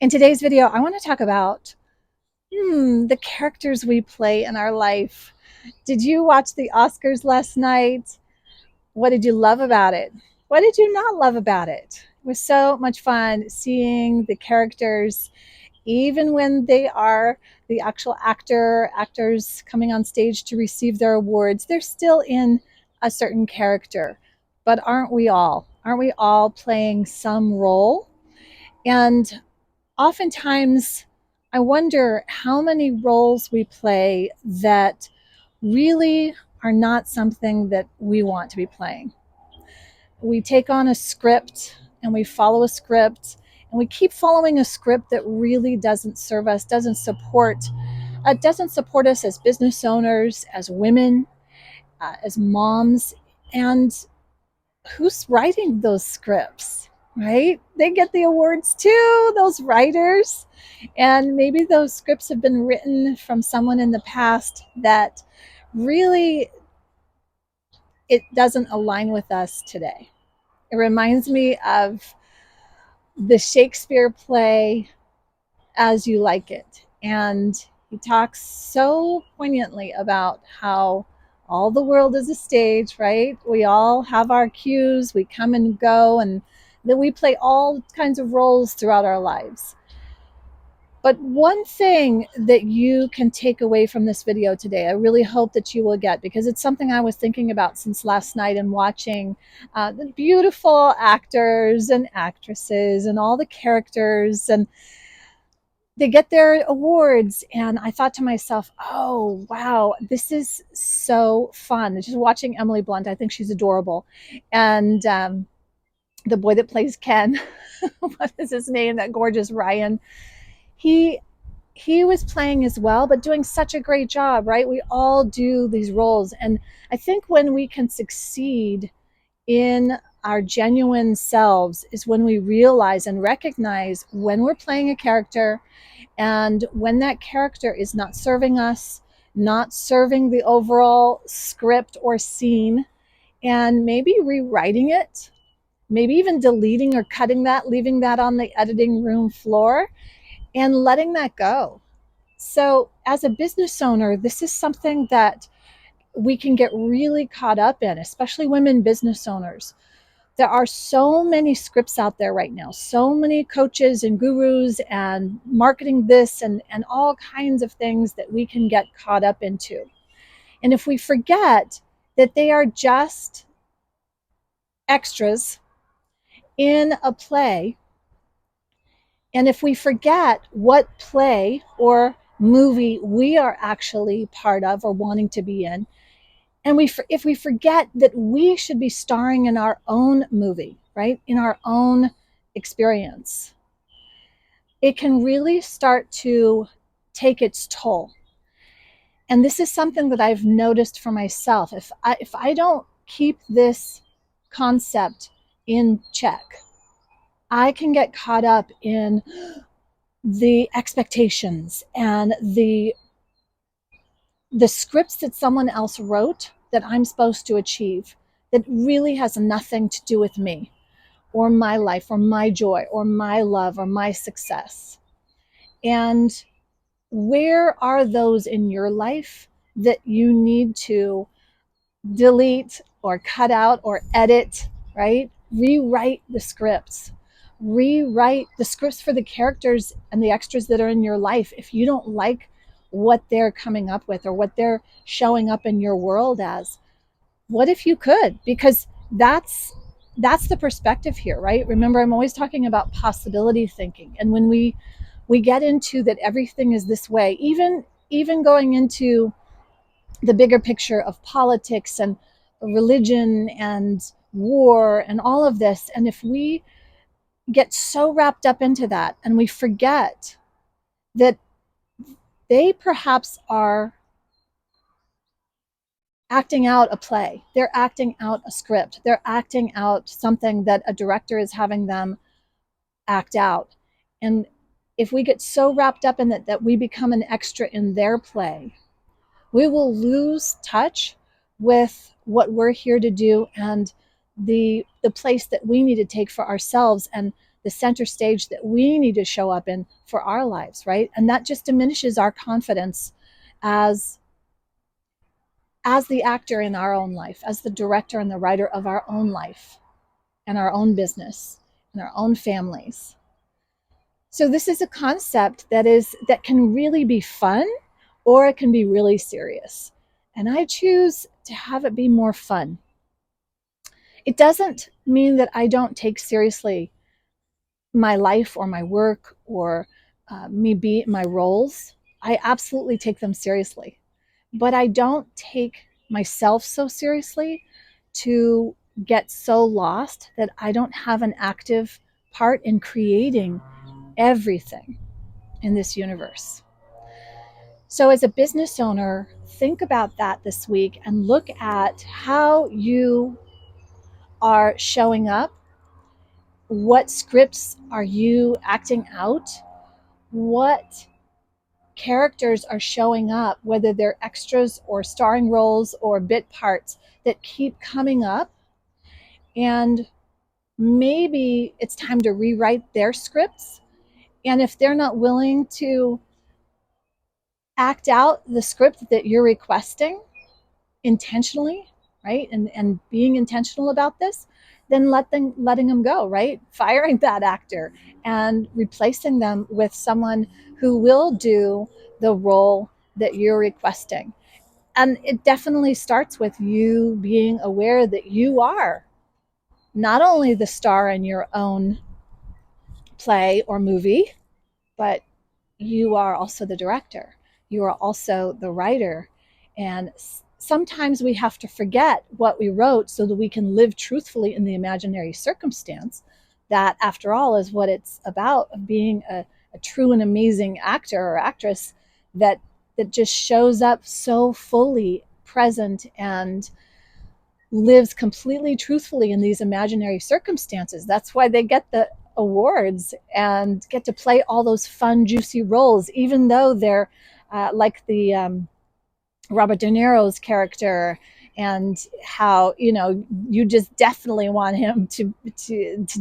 In today's video, I want to talk about the characters we play in our life. Did you watch the Oscars last night? What did you love about it? What did you not love about it? It was so much fun seeing the characters, even when they are the actual actors coming on stage to receive their awards. They're still in a certain character. But aren't we all? Aren't we all playing some role? And oftentimes I wonder how many roles we play that really are not something that we want to be playing. We take on a script and we follow a script and we keep following a script that really doesn't serve us, doesn't support us as business owners, as women, as moms. And who's writing those scripts, right? They get the awards too, those writers. And maybe those scripts have been written from someone in the past that really it doesn't align with us today. It reminds me of the Shakespeare play As You Like It. And he talks so poignantly about how all the world is a stage, right? We all have our cues, we come and go, and that we play all kinds of roles throughout our lives. But one thing that you can take away from this video today, I really hope that you will get, because it's something I was thinking about since last night and watching the beautiful actors and actresses and all the characters, and they get their awards. And I thought to myself, oh, wow, this is so fun. Just watching Emily Blunt, I think she's adorable. And the boy that plays Ken, what is his name? That gorgeous Ryan. He he was playing as well, but doing such a great job, right? We all do these roles. And I think when we can succeed in our genuine selves is when we realize and recognize when we're playing a character and when that character is not serving us, not serving the overall script or scene, and maybe rewriting it, maybe even deleting or cutting that, leaving that on the editing room floor and letting that go. So, as a business owner, this is something that we can get really caught up in, especially women business owners. There are so many scripts out there right now, so many coaches and gurus and marketing this and all kinds of things that we can get caught up into. And if we forget that they are just extras in a play, and if we forget what play or movie we are actually part of or wanting to be in, and if we forget that we should be starring in our own movie, right, in our own experience, it can really start to take its toll. And this is something that I've noticed for myself. If I don't keep this concept in check, I can get caught up in the expectations and the scripts that someone else wrote that I'm supposed to achieve that really has nothing to do with me or my life or my joy or my love or my success. And where are those in your life that you need to delete or cut out or edit, right? Rewrite the scripts. Rewrite the scripts for the characters and the extras that are in your life. If you don't like what they're coming up with or what they're showing up in your world as, what if you could? Because that's the perspective here, right? Remember, I'm always talking about possibility thinking. And when we get into that everything is this way, even going into the bigger picture of politics and religion and war and all of this, and if we get so wrapped up into that and we forget that they perhaps are acting out a play, they're acting out a script, they're acting out something that a director is having them act out. And if we get so wrapped up in it that we become an extra in their play, we will lose touch with what we're here to do and the place that we need to take for ourselves and the center stage that we need to show up in for our lives, right? And that just diminishes our confidence as the actor in our own life, as the director and the writer of our own life and our own business and our own families. So this is a concept that can really be fun, or it can be really serious. And I choose to have it be more fun. It doesn't mean that I don't take seriously my life or my work or my roles. I absolutely take them seriously, but I don't take myself so seriously to get so lost that I don't have an active part in creating everything in this universe. So, as a business owner, think about that this week and look at how you are showing up. What scripts are you acting out? What characters are showing up, whether they're extras or starring roles or bit parts that keep coming up? And maybe it's time to rewrite their scripts. And if they're not willing to act out the script that you're requesting intentionally, right? And being intentional about this, then letting them go, right? Firing that actor and replacing them with someone who will do the role that you're requesting. And it definitely starts with you being aware that you are not only the star in your own play or movie, but you are also the director. You are also the writer. And sometimes we have to forget what we wrote so that we can live truthfully in the imaginary circumstance. That, after all, is what it's about, of being a true and amazing actor or actress that just shows up so fully present and lives completely truthfully in these imaginary circumstances. That's why they get the awards and get to play all those fun, juicy roles, even though they're like the Robert De Niro's character, and how you just definitely want him to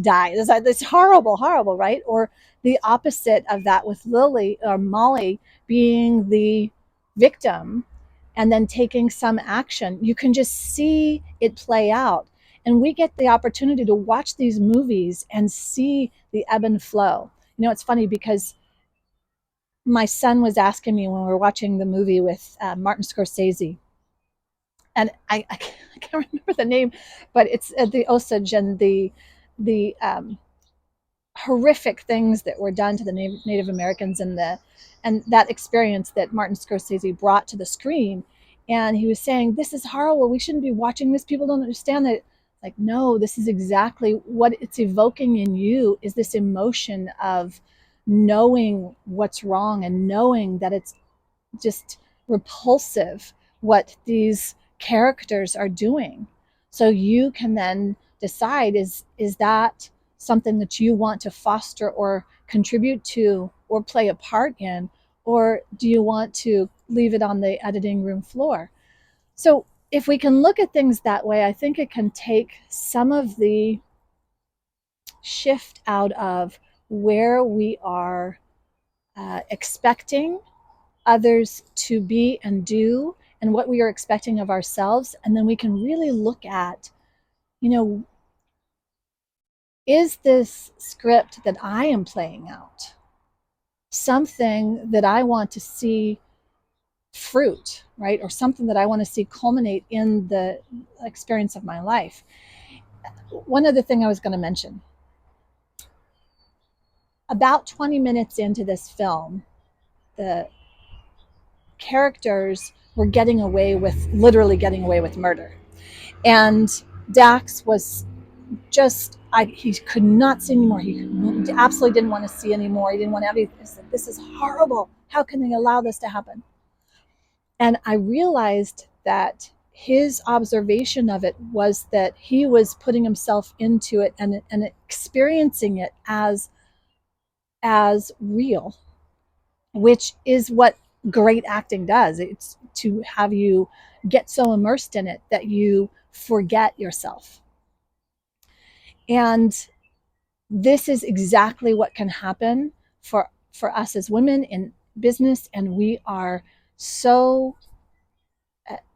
die. It's horrible, horrible, right? Or the opposite of that with Lily or Molly being the victim and then taking some action. You can just see it play out. And we get the opportunity to watch these movies and see the ebb and flow. It's funny because my son was asking me when we were watching the movie with Martin Scorsese, and I can't remember the name, but it's the Osage and the horrific things that were done to the Native Americans, and that experience that Martin Scorsese brought to the screen. And he was saying, "This is horrible. We shouldn't be watching this. People don't understand that." Like, no, this is exactly what it's evoking in you, is this emotion of knowing what's wrong and knowing that it's just repulsive what these characters are doing. So you can then decide, is that something that you want to foster or contribute to or play a part in, or do you want to leave it on the editing room floor? So if we can look at things that way, I think it can take some of the shift out of where we are expecting others to be and do, and what we are expecting of ourselves. And then we can really look at, is this script that I am playing out something that I want to see fruit, right? Or something that I want to see culminate in the experience of my life. One other thing I was going to mention, about 20 minutes into this film, the characters were literally getting away with murder. And Dax was he could not see anymore. He absolutely didn't want to see anymore. He didn't want to have anything. He said, "This is horrible. How can they allow this to happen?" And I realized that his observation of it was that he was putting himself into it and experiencing it as real, which is what great acting does. It's to have you get so immersed in it that you forget yourself. And This is exactly what can happen for us as women in business, and we are so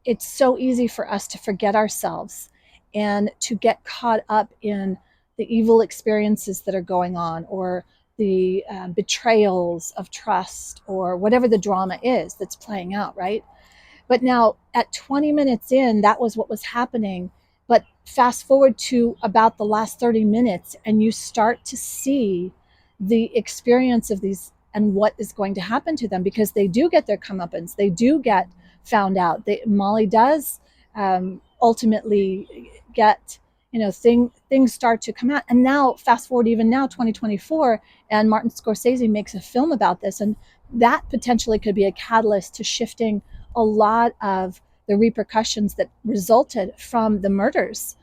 it's so easy for us to forget ourselves and to get caught up in the evil experiences that are going on, or the betrayals of trust, or whatever the drama is that's playing out, right? But now at 20 minutes in, that was what was happening. But fast forward to about the last 30 minutes, and you start to see the experience of these and what is going to happen to them, because they do get their comeuppance. They do get found out. Molly does ultimately get, things start to come out. And now, fast forward even now, 2024, and Martin Scorsese makes a film about this. And that potentially could be a catalyst to shifting a lot of the repercussions that resulted from the murders.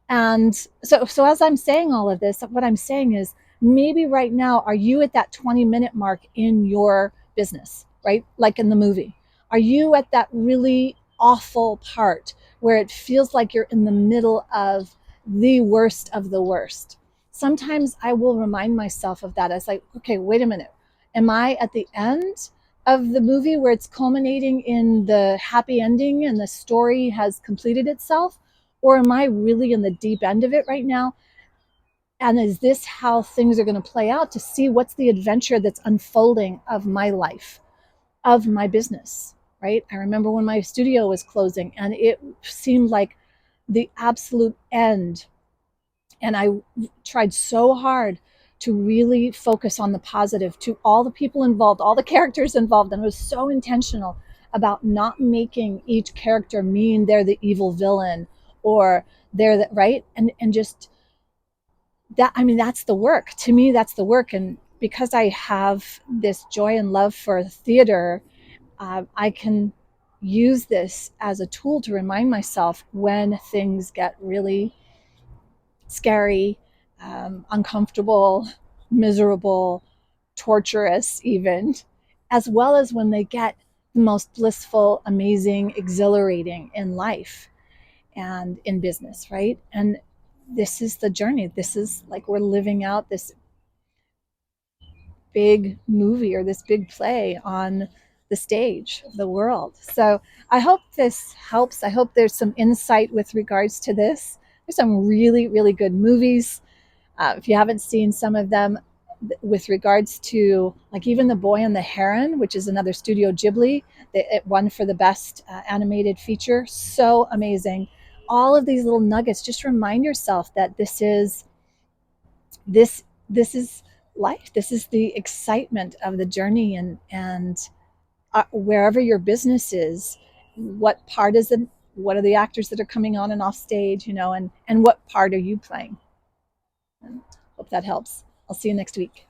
And so as I'm saying all of this, what I'm saying is, maybe right now, are you at that 20-minute mark in your business, right? Like in the movie. Are you at that really awful part where it feels like you're in the middle of the worst of the worst? Sometimes I will remind myself of that. As like, okay, wait a minute. Am I at the end of the movie where it's culminating in the happy ending and the story has completed itself? Or am I really in the deep end of it right now? And is this how things are going to play out, to see what's the adventure that's unfolding of my life, of my business, right? I remember when my studio was closing and it seemed like the absolute end. And I tried so hard to really focus on the positive, to all the people involved, all the characters involved. And I was so intentional about not making each character mean they're the evil villain, or they're the right. And just that, I mean, that's the work. To me, that's the work. And because I have this joy and love for theater, I can use this as a tool to remind myself when things get really scary, uncomfortable, miserable, torturous, even, as well as when they get the most blissful, amazing, exhilarating in life and in business, right? And this is the journey. This is like we're living out this big movie or this big play on the stage of the world. So I hope this helps. I hope there's some insight with regards to this. There's some really, really good movies. If you haven't seen some of them, with regards to like even The Boy and the Heron, which is another Studio Ghibli, it won for the best animated feature. So amazing. All of these little nuggets, just remind yourself that this is life. This is the excitement of the journey, and wherever your business is, what part is it? What are the actors that are coming on and off stage, and what part are you playing? And hope that helps. I'll see you next week.